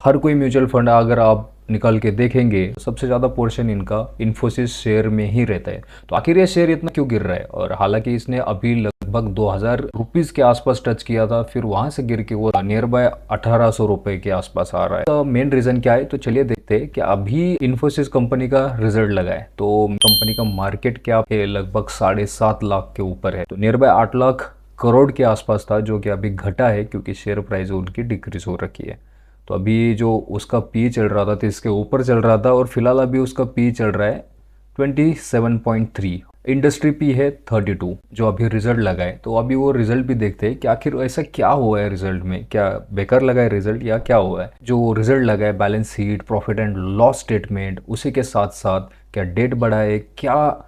हर कोई mutual fund अगर आप निकाल के देखेंगे तो सबसे ज़्यादा पोर्शन इनका इन्फोसिस शेयर में ही रहता है। तो आखिर ये शेयर इतना क्यों गिर रहा है? और हालांकि इसने अभी लगभग 2000 रुपीज़ के आसपास टच किया था, फिर वहाँ से गिर के वो नियर बाय 1800 रुपये के आसपास आ रहा है। तो मेन रीज़न क्या है, तो चलिए देखते हैं कि अभी इन्फोसिस कंपनी का रिजल्ट लगा है। तो कंपनी का मार्केट कैप है लगभग 7.5 लाख के ऊपर है, तो नियर बाय 8 लाख करोड़ के आसपास था, जो कि अभी घटा है क्योंकि शेयर प्राइस उनकी डिक्रीज हो रखी है। तो अभी जो उसका पी चल रहा था तो इसके ऊपर चल रहा था, और फिलहाल अभी उसका पी चल रहा है 27.3। इंडस्ट्री पी है 32, जो अभी रिजल्ट लगा है। तो अभी वो रिजल्ट भी देखते हैं कि आखिर ऐसा क्या हुआ है रिजल्ट में, क्या बेकार लगा है रिजल्ट या क्या हुआ है। जो रिजल्ट लगा है, balance sheet, profit and loss statement, उसी के साथ साथ क्या डेट बढ़ा है, क्या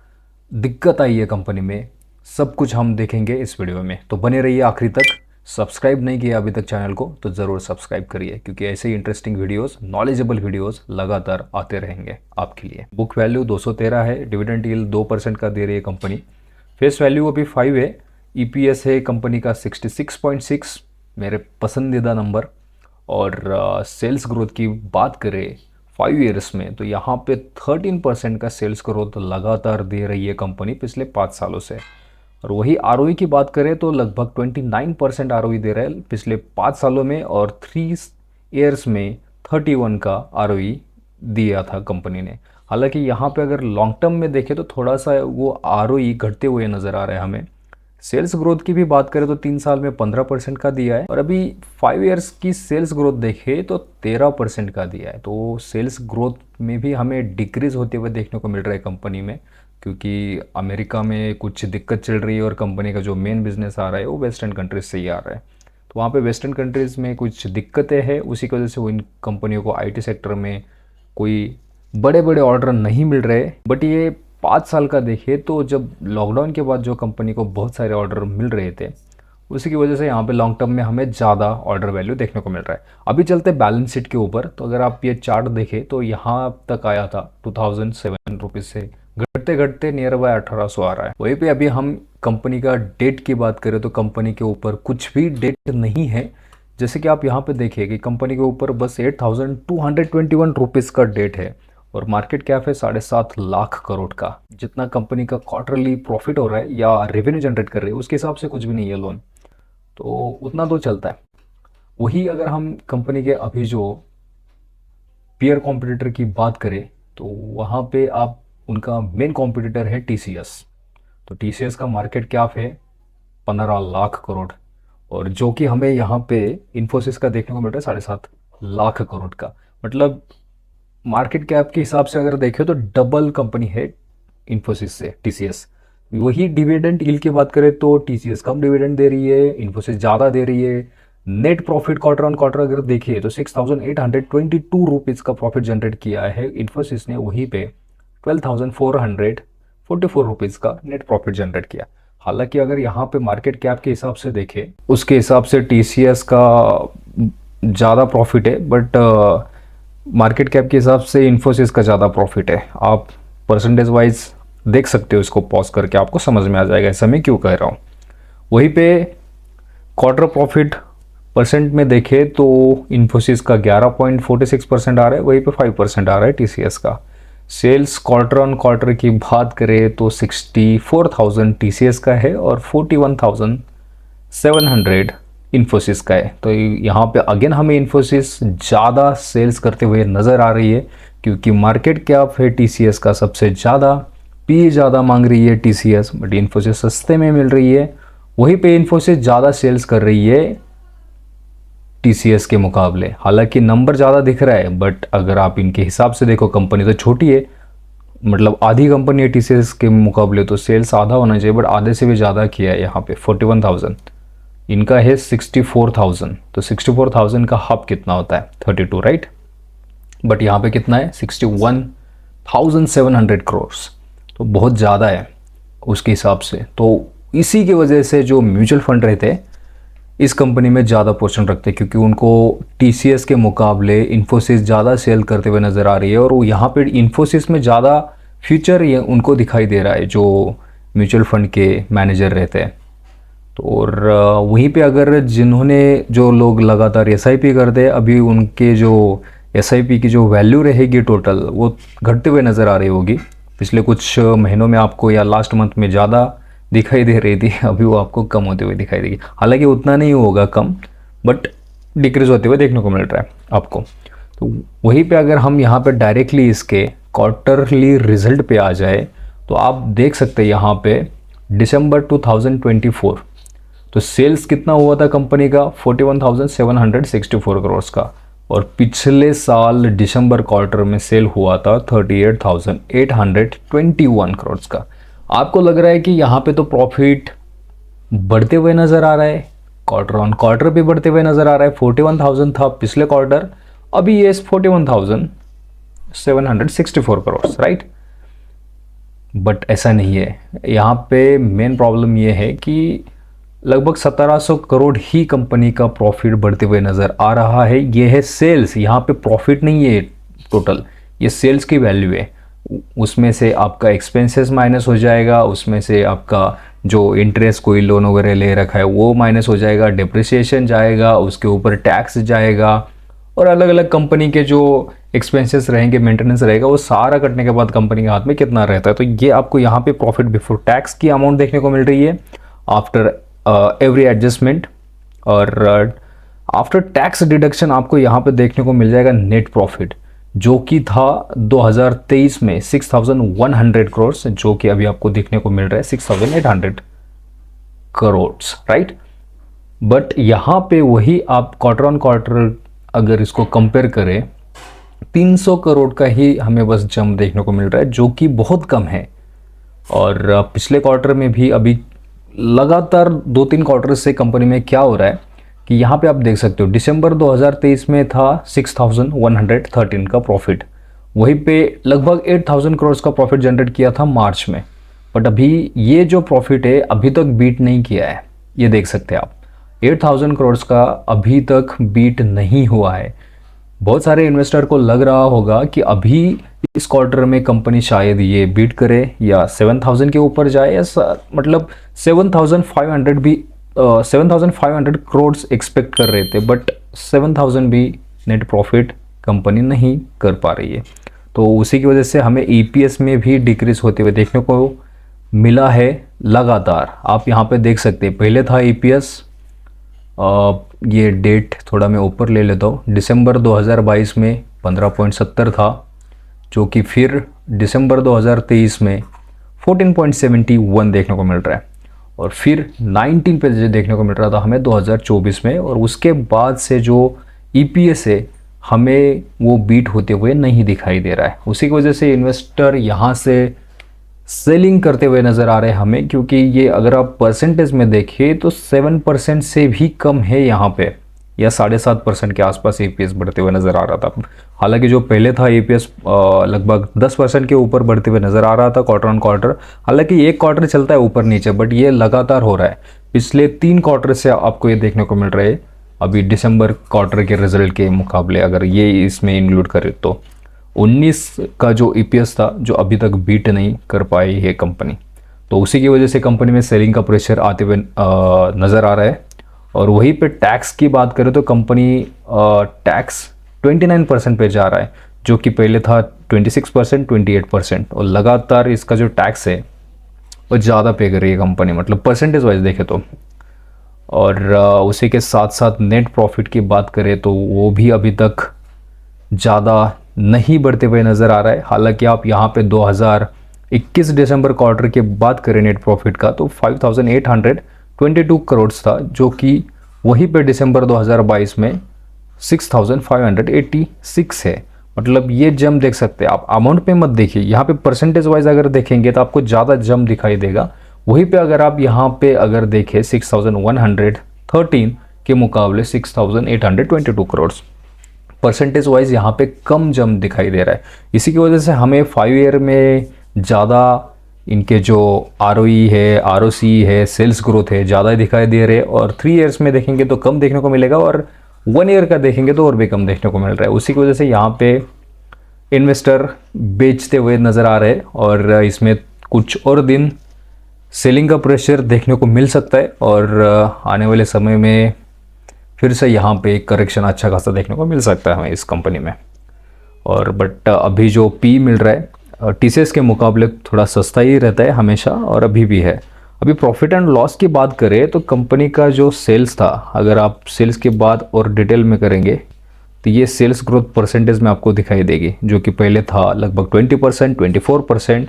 दिक्कत आई है कंपनी में, सब कुछ हम देखेंगे इस वीडियो में। तो बने रहिए आखिरी तक। सब्सक्राइब नहीं किया अभी तक चैनल को तो ज़रूर सब्सक्राइब करिए, क्योंकि ऐसे ही इंटरेस्टिंग वीडियोस, नॉलेजेबल वीडियोस लगातार आते रहेंगे आपके लिए। बुक वैल्यू 213 है, डिविडेंड यील्ड 2% का दे रही है कंपनी। फेस वैल्यू अभी 5 है। ईपीएस है कंपनी का 66.6, मेरे पसंदीदा नंबर। और सेल्स ग्रोथ की बात करें 5 ईयर्स में, तो यहाँ पे 13% का सेल्स ग्रोथ लगातार दे रही है कंपनी पिछले 5 सालों से। और वही आरओई की बात करें तो लगभग 29% आरओई दे रहा है पिछले 5 सालों में, और 3 ईयर्स में 31 का आरओई दिया था कंपनी ने। हालांकि यहाँ पे अगर लॉन्ग टर्म में देखें तो थोड़ा सा वो आरओई घटते हुए नज़र आ रहा है हमें। सेल्स ग्रोथ की भी बात करें तो 3 साल में 15% का दिया है, और अभी 5 ईयर्स की सेल्स ग्रोथ देखें तो 13% का दिया है। तो सेल्स ग्रोथ में भी हमें डिक्रीज होते हुए देखने को मिल रहा है कंपनी में, क्योंकि अमेरिका में कुछ दिक्कत चल रही है और कंपनी का जो मेन बिजनेस आ रहा है वो वेस्टर्न कंट्रीज से ही आ रहा है। तो वहाँ पे वेस्टर्न कंट्रीज़ में कुछ दिक्कतें हैं, उसी की वजह से वो इन कंपनियों को आईटी सेक्टर में कोई बड़े बड़े ऑर्डर नहीं मिल रहे। बट ये 5 साल का देखिए तो जब लॉकडाउन के बाद जो कंपनी को बहुत सारे ऑर्डर मिल रहे थे, उसी की वजह से यहाँ पे लॉन्ग टर्म में हमें ज़्यादा ऑर्डर वैल्यू देखने को मिल रहा है। अभी चलते बैलेंस शीट के ऊपर। तो अगर आप ये चार्ट देखें तो यहाँ तक आया था 2007 रुपीज़ से, घटते घटते नियर बाय 1800 आ रहा है। वहीं पे अभी हम कंपनी का डेट की बात करें तो कंपनी के ऊपर कुछ भी डेट नहीं है। जैसे कि आप यहाँ पे देखिए कि कंपनी के ऊपर बस 8221 रुपीज़ का डेट है, और मार्केट कैप है 7.5 लाख करोड़ का। जितना कंपनी का क्वार्टरली प्रॉफिट हो रहा है या रेवेन्यू जनरेट कर रही है उसके हिसाब से कुछ भी नहीं है लोन, तो उतना तो चलता है। वही अगर हम कंपनी के अभी जो पीयर कॉम्पिटिटर की बात करें तो वहाँ पे आप उनका मेन कॉम्पिटिटर है टीसीएस। तो टीसीएस का मार्केट कैप है 15 लाख करोड़, और जो कि हमें यहाँ पे इन्फोसिस का देखने को मिल रहा है 7.5 लाख करोड़ का। मतलब मार्केट कैप के हिसाब से अगर देखें तो डबल कंपनी है इन्फोसिस से टीसीएस। वही डिविडेंड यील्ड की बात करें तो टीसीएस कम डिविडेंड दे रही है, इन्फोसिस ज़्यादा दे रही है। Net profit quarter on quarter अगर देखिए तो 6822 रुपीज़ का प्रॉफिट जनरेट किया है इन्फोसिस ने, वहीं पे 12,444 रुपीज़ का नेट प्रॉफिट जनरेट किया। हालांकि अगर यहाँ पे मार्केट कैप के हिसाब से देखें उसके हिसाब से टीसीएस का ज़्यादा प्रॉफिट है, बट मार्केट कैप के हिसाब से इन्फोसिस का ज़्यादा प्रॉफिट है। आप परसेंटेज वाइज देख सकते हो, इसको पॉज करके आपको समझ में आ जाएगा ऐसा मैं क्यों कह रहा हूँ। वहीं पे क्वार्टर प्रॉफिट परसेंट में देखें तो इन्फोसिस का 11.46% आ रहा है, वहीं पे 5% आ रहा है टीसीएस का। सेल्स क्वार्टर ऑन क्वार्टर की बात करें तो 64,000 टीसीएस का है और 41,700 इन्फोसिस का है। तो यहाँ पे अगेन हमें इन्फोसिस ज़्यादा सेल्स करते हुए नज़र आ रही है, क्योंकि मार्केट कैप है टीसीएस का सबसे ज़्यादा, पी ज़्यादा मांग रही है टीसीएस, बट इन्फोसिस सस्ते में मिल रही है। वहीं पे इन्फोसिस ज़्यादा सेल्स कर रही है टीसीएस के मुकाबले। हालांकि नंबर ज़्यादा दिख रहा है, बट अगर आप इनके हिसाब से देखो कंपनी तो छोटी है, मतलब आधी कंपनी है टीसीएस के मुकाबले, तो सेल्स आधा होना चाहिए, बट आधे से भी ज़्यादा किया है यहाँ पे 41,000। इनका है 64,000, तो 64,000 का हाफ कितना होता है 32, राइट। बट यहाँ पे कितना है 61,700 करोड़, तो बहुत ज़्यादा है उसके हिसाब से। तो इसी की वजह से जो म्यूचुअल फंड रहते हैं इस कंपनी में ज़्यादा पोर्शन रखते हैं, क्योंकि उनको टीसीएस के मुकाबले इन्फोसिस ज़्यादा सेल करते हुए नज़र आ रही है, और वो यहाँ पे इन्फोसिस में ज़्यादा फ्यूचर ये उनको दिखाई दे रहा है जो म्यूचुअल फंड के मैनेजर रहते हैं। तो और वहीं पे अगर जिन्होंने जो लोग लगातार एसआईपी करते हैं, अभी उनके जो एसआईपी की जो वैल्यू रहेगी टोटल, वो घटते हुए नज़र आ रही होगी। पिछले कुछ महीनों में आपको या लास्ट मंथ में ज़्यादा दिखाई दे रही थी, अभी वो आपको कम होते हुए दिखाई देगी। हालांकि उतना नहीं होगा कम, बट डिक्रीज होते हुए देखने को मिल रहा है आपको। तो वहीं पे अगर हम यहाँ पे डायरेक्टली इसके क्वार्टरली रिजल्ट पे आ जाए तो आप देख सकते हैं यहाँ पे दिसंबर 2024 तो सेल्स कितना हुआ था कंपनी का, 41,764 करोड़ का। और पिछले साल दिसंबर क्वार्टर में सेल हुआ था 38,821 करोड़ का। आपको लग रहा है कि यहाँ पे तो प्रॉफिट बढ़ते हुए नज़र आ रहा है, क्वार्टर ऑन क्वार्टर भी बढ़ते हुए नज़र आ रहा है। 41,000 था पिछले क्वार्टर, अभी ये 41,764 करोड़, राइट। बट ऐसा नहीं है। यहाँ पे मेन प्रॉब्लम ये है कि लगभग 1700 करोड़ ही कंपनी का प्रॉफिट बढ़ते हुए नज़र आ रहा है। ये है सेल्स, यहाँ पे प्रॉफिट नहीं है टोटल, ये सेल्स की वैल्यू है। उसमें से आपका एक्सपेंसेस माइनस हो जाएगा, उसमें से आपका जो इंटरेस्ट कोई लोन वगैरह ले रखा है वो माइनस हो जाएगा, डिप्रिसिएशन जाएगा, उसके ऊपर टैक्स जाएगा, और अलग अलग कंपनी के जो एक्सपेंसेस रहेंगे, मेंटेनेंस रहेगा, वो सारा कटने के बाद कंपनी के हाथ में कितना रहता है। तो ये आपको यहाँ पे प्रॉफिट बिफोर टैक्स की अमाउंट देखने को मिल रही है आफ्टर एवरी एडजस्टमेंट, और आफ्टर टैक्स डिडक्शन आपको यहाँ पे देखने को मिल जाएगा नेट प्रॉफिट, जो कि था 2023 में 6,100 करोड़, जो कि अभी आपको देखने को मिल रहा है 6,800 करोड़, राइट। बट यहाँ पे वही आप क्वार्टर ऑन क्वार्टर अगर इसको कंपेयर करें, 300 करोड़ का ही हमें बस जंप देखने को मिल रहा है, जो कि बहुत कम है। और पिछले क्वार्टर में भी अभी लगातार 2-3 क्वार्टर से कंपनी में क्या हो रहा है कि यहाँ पे आप देख सकते हो दिसंबर 2023 में था 6,113 का प्रॉफिट, वहीं पे लगभग 8,000 करोड़ का प्रॉफिट जनरेट किया था मार्च में। बट अभी ये जो प्रॉफिट है अभी तक बीट नहीं किया है, ये देख सकते हैं आप, 8,000 करोड़ का अभी तक बीट नहीं हुआ है। बहुत सारे इन्वेस्टर को लग रहा होगा कि अभी इस क्वार्टर में कंपनी शायद ये बीट करे या 7,000 के ऊपर जाए, या मतलब 7,500 भी 7,500 करोड़ एक्सपेक्ट कर रहे थे, बट 7,000 भी नेट प्रॉफिट कंपनी नहीं कर पा रही है। तो उसी की वजह से हमें ईपीएस में भी डिक्रीज होते हुए देखने को मिला है लगातार। आप यहाँ पे देख सकते हैं, पहले था ईपीएस, ये डेट थोड़ा मैं ऊपर ले लेता हूँ, दिसंबर 2022 में 15.70 था, जो कि फिर दिसंबर 2023 में 14.71 देखने को मिल रहा है, और फिर 19 पे जो देखने को मिल रहा था हमें 2024 में। और उसके बाद से जो ईपीएस है हमें वो बीट होते हुए नहीं दिखाई दे रहा है। उसी की वजह से इन्वेस्टर यहाँ से सेलिंग करते हुए नज़र आ रहे हैं हमें, क्योंकि ये अगर आप परसेंटेज में देखिए तो 7% से भी कम है यहाँ पे, या 7.5% के आसपास ईपीएस बढ़ते हुए नज़र आ रहा था। हालांकि जो पहले था ईपीएस लगभग 10% के ऊपर बढ़ते हुए नज़र आ रहा था क्वार्टर ऑन क्वार्टर। हालांकि एक क्वार्टर चलता है ऊपर नीचे, बट ये लगातार हो रहा है। पिछले 3 क्वार्टर से आपको ये देखने को मिल रहा है, अभी दिसंबर क्वार्टर के रिजल्ट के मुकाबले अगर ये इसमें इंक्लूड करें तो 19 का जो ईपीएस था जो अभी तक बीट नहीं कर पाई है कंपनी। तो उसी की वजह से कंपनी में सेलिंग का प्रेशर आते हुए नज़र आ रहा है। और वहीं पे टैक्स की बात करें तो कंपनी टैक्स 29% पे जा रहा है, जो कि पहले था 26%, 28%, और लगातार इसका जो टैक्स है वो ज़्यादा पे कर रही है कंपनी, मतलब परसेंटेज वाइज देखें तो। और उसी के साथ साथ नेट प्रॉफिट की बात करें तो वो भी अभी तक ज़्यादा नहीं बढ़ते हुए नज़र आ रहा है। हालांकि आप यहाँ पे 2021 दिसंबर क्वार्टर की बात करें नेट प्रॉफिट का तो 5,822 करोड़ था, जो कि वहीं पे दिसंबर 2022 में 6,586 है। मतलब ये जम देख सकते हैं आप, अमाउंट पे मत देखिए, यहाँ पे परसेंटेज वाइज अगर देखेंगे तो आपको ज़्यादा जम दिखाई देगा। वहीं पे अगर आप यहाँ पे अगर देखें 6,113 के मुकाबले 6,822 करोड़, परसेंटेज वाइज यहाँ पे कम जम दिखाई दे रहा है। इसी की वजह से हमें 5 ईयर में ज़्यादा इनके जो आरओई है, आरओसी है, सेल्स ग्रोथ है ज़्यादा दिखाई दे रहे हैं, और 3 ईयर्स में देखेंगे तो कम देखने को मिलेगा, और 1 ईयर का देखेंगे तो और भी कम देखने को मिल रहा है। उसी की वजह से यहाँ पे इन्वेस्टर बेचते हुए नज़र आ रहे हैं, और इसमें कुछ और दिन सेलिंग का प्रेशर देखने को मिल सकता है और आने वाले समय में फिर से यहाँ पे एक करेक्शन अच्छा खासा देखने को मिल सकता है हमें इस कंपनी में। और बट अभी जो पी मिल रहा है टीसीएस के मुकाबले थोड़ा सस्ता ही रहता है हमेशा, और अभी भी है। अभी प्रॉफिट एंड लॉस की बात करें तो कंपनी का जो सेल्स था, अगर आप सेल्स के बाद और डिटेल में करेंगे तो ये सेल्स ग्रोथ परसेंटेज में आपको दिखाई देगी, जो कि पहले था लगभग 20%, 24%,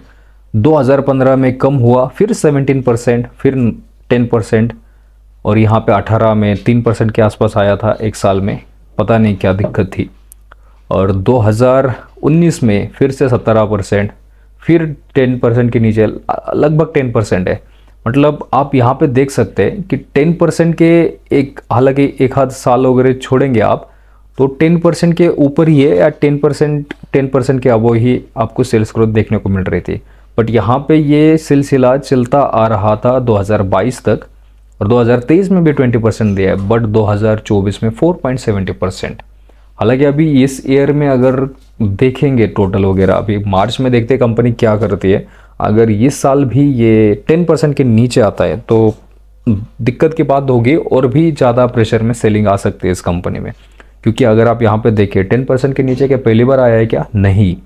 2015 में कम हुआ, फिर 17%, फिर 10%, और यहाँ पे 18 में 3% के आसपास आया था एक साल में, पता नहीं क्या दिक्कत थी। और 2019 में फिर से 17%, फिर 10% के नीचे लगभग 10% है। मतलब आप यहाँ पे देख सकते हैं कि 10% के एक, हालांकि एक आध साल वगैरह छोड़ेंगे आप तो 10% के ऊपर ही है, या 10% के अबो ही आपको सेल्स ग्रोथ देखने को मिल रही थी। बट यहाँ पे ये सिलसिला चलता आ रहा था 2022 तक, और 2023 में भी 20% दिया है, बट 2024 में 4.70%। हालांकि अभी इस ईयर में अगर देखेंगे टोटल वगैरह, अभी मार्च में देखते हैं कंपनी क्या करती है। अगर इस साल भी ये 10% के नीचे आता है तो दिक्कत की बात होगी, और भी ज़्यादा प्रेशर में सेलिंग आ सकती है इस कंपनी में। क्योंकि अगर आप यहाँ पे देखिए 10% के नीचे क्या पहली बार आया है क्या? नहीं,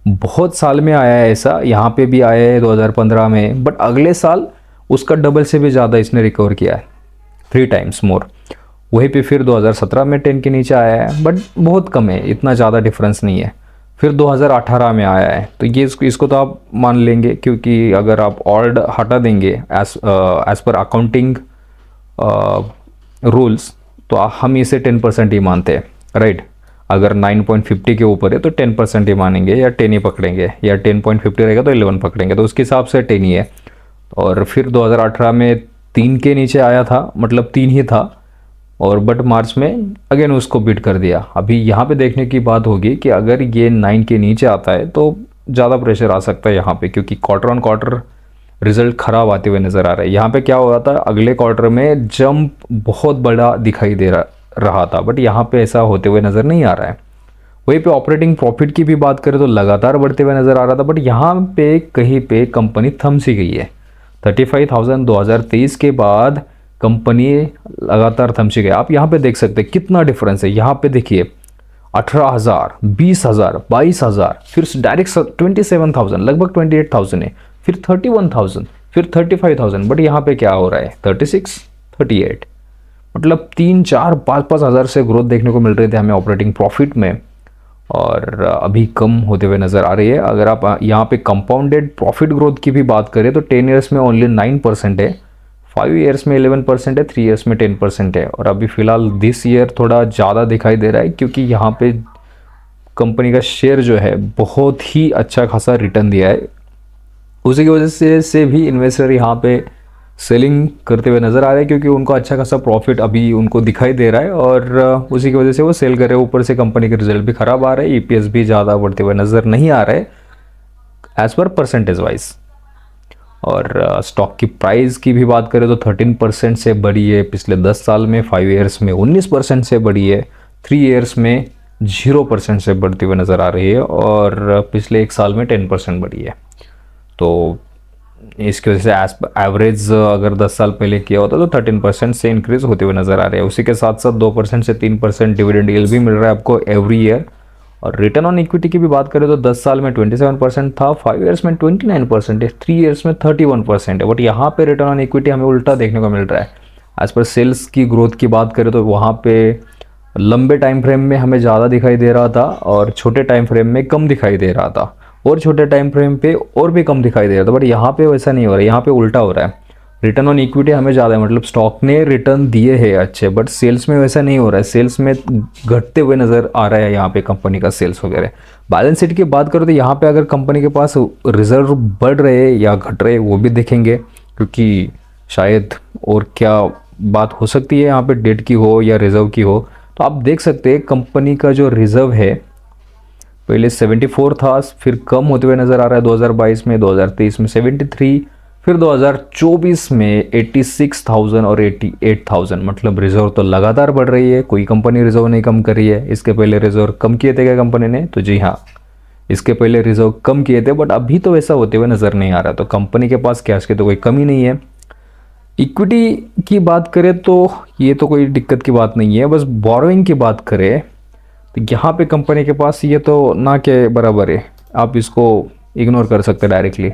बहुत साल में आया है ऐसा। यहाँ पे भी आया है 2015 में, बट अगले साल उसका डबल से भी ज़्यादा इसने रिकवर किया है, 3 टाइम्स मोर। वहीं पे फिर 2017 में 10 के नीचे आया है, बट बहुत कम है, इतना ज़्यादा डिफरेंस नहीं है। फिर 2018 में आया है, तो ये इसको तो आप मान लेंगे, क्योंकि अगर आप ऑल्ड हटा देंगे एज पर अकाउंटिंग रूल्स तो हम इसे 10% ही मानते हैं, राइट। अगर 9.50 के ऊपर है तो 10% ही मानेंगे, या 10 ही पकड़ेंगे, या 10.50 रहेगा तो 11 पकड़ेंगे, तो उसके हिसाब से 10 ही है। और फिर 2018 में 3 के नीचे आया था, मतलब 3 ही था, और बट मार्च में अगेन उसको बीट कर दिया। अभी यहाँ पे देखने की बात होगी कि अगर ये 9 के नीचे आता है तो ज़्यादा प्रेशर आ सकता है यहाँ पे, क्योंकि क्वार्टर ऑन क्वार्टर रिजल्ट खराब आते हुए नज़र आ रहा है। यहाँ पे क्या हुआ था, अगले क्वार्टर में जंप बहुत बड़ा दिखाई दे रहा था, बट यहाँ पे ऐसा होते हुए नज़र नहीं आ रहा है। वहीं पे ऑपरेटिंग प्रॉफिट की भी बात करें तो लगातार बढ़ते हुए नज़र आ रहा था, बट यहाँ पे कहीं पे कंपनी थम सी गई है। 35,000 2023 के बाद कंपनी लगातार थम सी गई। आप यहाँ पे देख सकते हैं कितना डिफरेंस है। यहाँ पे देखिए 18,000, 20,000, 22,000, फिर डायरेक्ट 27,000, लगभग 28,000 है, फिर 31,000, फिर 35,000, बट यहाँ पे क्या हो रहा है 36, 38। मतलब 3, 4, 5 हज़ार से ग्रोथ देखने को मिल रहे थे हमें ऑपरेटिंग प्रॉफिट में, और अभी कम होते हुए नज़र आ रही है। अगर आप यहाँ पे कंपाउंडेड प्रॉफिट ग्रोथ की भी बात करें तो 10 ईयर्स में ओनली 9% है, 5 ईयर्स में 11% है, 3 ईयर्स में 10% है। और अभी फ़िलहाल दिस ईयर थोड़ा ज़्यादा दिखाई दे रहा है, क्योंकि यहाँ पे कंपनी का शेयर जो है बहुत ही अच्छा खासा रिटर्न दिया है। उसी की वजह से भी इन्वेस्टर यहाँ पे सेलिंग करते हुए नज़र आ रहे हैं, क्योंकि उनको अच्छा खासा प्रॉफिट अभी उनको दिखाई दे रहा है, और उसी की वजह से वो सेल कर रहे हैं। ऊपर से कंपनी के रिजल्ट भी ख़राब आ रहे हैं, ईपीएस भी ज़्यादा बढ़ते हुए नज़र नहीं आ रहे एज़ पर परसेंटेज वाइज। और स्टॉक की प्राइस की भी बात करें तो 13% से बढ़ी है पिछले 10 साल में, 5 ईयर्स में 19% से बढ़ी है, 3 ईयर्स में 0% से बढ़ती हुई नज़र आ रही है, और पिछले 1 साल में 10% बढ़ी है। तो इसकी वजह से एवरेज अगर 10 साल पहले किया होता तो 13% से इंक्रीज होते हुए नज़र आ रहे हैं। उसी के साथ साथ 2% से 3% डिविडेंड यील्ड भी मिल रहा है आपको एवरी ईयर। और रिटर्न ऑन इक्विटी की भी बात करें तो 10 साल में 27% था, 5 ईयर्स में 29% है, 3 ईयर्स में 31% है। बट यहाँ पे रिटर्न ऑन इक्विटी हमें उल्टा देखने को मिल रहा है। एज पर सेल्स की ग्रोथ की बात करें तो वहाँ पे लंबे टाइम फ्रेम में हमें ज़्यादा दिखाई दे रहा था, और छोटे टाइम फ्रेम में कम दिखाई दे रहा था, और छोटे टाइम फ्रेम पे और भी कम दिखाई दे रहा था। बट यहाँ पे वैसा नहीं हो रहा है, यहाँ पे उल्टा हो रहा है। रिटर्न ऑन इक्विटी हमें ज़्यादा है, मतलब स्टॉक ने रिटर्न दिए हैं अच्छे, बट सेल्स में वैसा नहीं हो रहा है। सेल्स में घटते हुए नज़र आ रहा है यहाँ पे कंपनी का सेल्स वगैरह। बैलेंस शीट की बात करो तो यहाँ पे अगर कंपनी के पास रिजर्व बढ़ रहे या घट रहे वो भी देखेंगे, क्योंकि शायद और क्या बात हो सकती है यहाँ पे, डेट की हो या रिजर्व की हो। तो आप देख सकते हैं कंपनी का जो रिजर्व है पहले 74 था, फिर कम होते हुए नज़र आ रहा है 2022 में, 2023 में 73, फिर 2024 में 86,000 और 88,000। मतलब रिजर्व तो लगातार बढ़ रही है, कोई कंपनी रिजर्व नहीं कम कर रही है। इसके पहले रिजर्व कम किए थे क्या कंपनी ने? तो जी हाँ, इसके पहले रिजर्व कम किए थे, बट अभी तो वैसा होते हुए नज़र नहीं आ रहा। तो कंपनी के पास कैश की तो कोई कमी नहीं है। इक्विटी की बात करें तो ये तो कोई दिक्कत की बात नहीं है। बस बोरोइंग की बात करें तो यहाँ पे कंपनी के पास ये तो ना के बराबर है, आप इसको इग्नोर कर सकते हैं डायरेक्टली।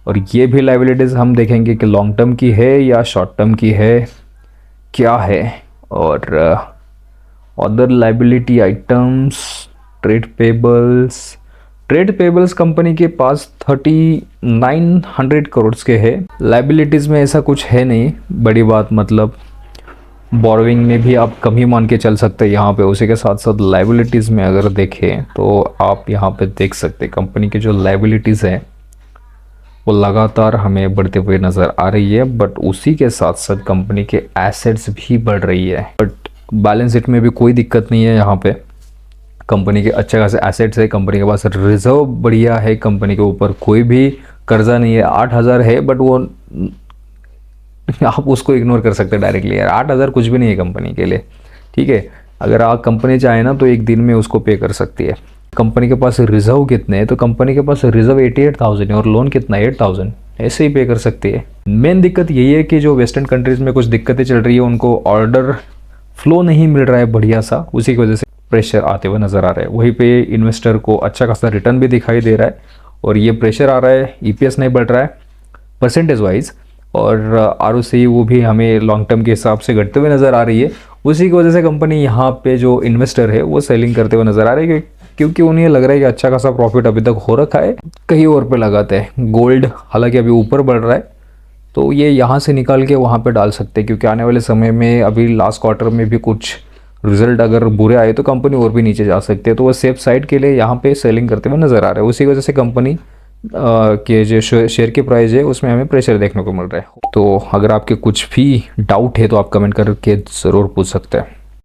और ये भी लाइबिलिटीज़ हम देखेंगे कि लॉन्ग टर्म की है या शॉर्ट टर्म की है, क्या है। और other liability items, trade payables company के पास 3900 करोड़ के है। लाइबिलिटीज़ में ऐसा कुछ है नहीं बड़ी बात, मतलब बोरोइंग में भी आप कम ही मान के चल सकते हैं यहाँ पे। उसी के साथ साथ लाइबिलिटीज़ में अगर देखें तो आप यहाँ पे देख सकते हैं कंपनी की जो लाइबिलिटीज़ है वो लगातार हमें बढ़ते हुए नज़र आ रही है, बट उसी के साथ साथ कंपनी के एसेट्स भी बढ़ रही है। बट बैलेंस शीट में भी कोई दिक्कत नहीं है, यहाँ पे कंपनी के अच्छे खासे एसेट्स है, कंपनी के पास रिजर्व बढ़िया है, कंपनी के ऊपर कोई भी कर्जा नहीं है। 8000 है, बट वो आप उसको इग्नोर कर सकते हैं डायरेक्टली यार। 8000 कुछ भी नहीं है कंपनी के लिए, ठीक है। अगर आप कंपनी चाहे ना तो एक दिन में उसको पे कर सकती है। कंपनी के पास रिजर्व कितने हैं, तो कंपनी के पास रिजर्व 88,000 है और लोन कितना है 8,000, ऐसे ही पे कर सकती है। मेन दिक्कत यही है कि जो वेस्टर्न कंट्रीज़ में कुछ दिक्कतें चल रही है, उनको ऑर्डर फ्लो नहीं मिल रहा है बढ़िया सा, उसी की वजह से प्रेशर आते हुए नज़र आ रहा है। वहीं पे इन्वेस्टर को अच्छा खासा रिटर्न भी दिखाई दे रहा है और ये प्रेशर आ रहा है, ईपीएस नहीं बढ़ रहा है परसेंटेज वाइज, और आरओसी वो भी हमें लॉन्ग टर्म के हिसाब से घटते हुए नज़र आ रही है। उसी की वजह से कंपनी यहाँ पे जो इन्वेस्टर है वो सेलिंग करते हुए नज़र आ रहे हैं, क्योंकि उन्हें लग रहा है कि अच्छा खासा प्रॉफिट अभी तक हो रखा है, कहीं और पे लगाते हैं। गोल्ड हालांकि अभी ऊपर बढ़ रहा है, तो ये यहाँ से निकाल के वहाँ पे डाल सकते हैं, क्योंकि आने वाले समय में अभी लास्ट क्वार्टर में भी कुछ रिजल्ट अगर बुरे आए तो कंपनी और भी नीचे जा सकती है। तो वो सेफ साइड के लिए यहाँ पे सेलिंग करते हुए नज़र आ रहा है। उसी वजह से कंपनी के जो शेयर की प्राइस है उसमें हमें प्रेशर देखने को मिल रहा है। तो अगर आपके कुछ भी डाउट है तो आप कमेंट करके ज़रूर पूछ सकते हैं।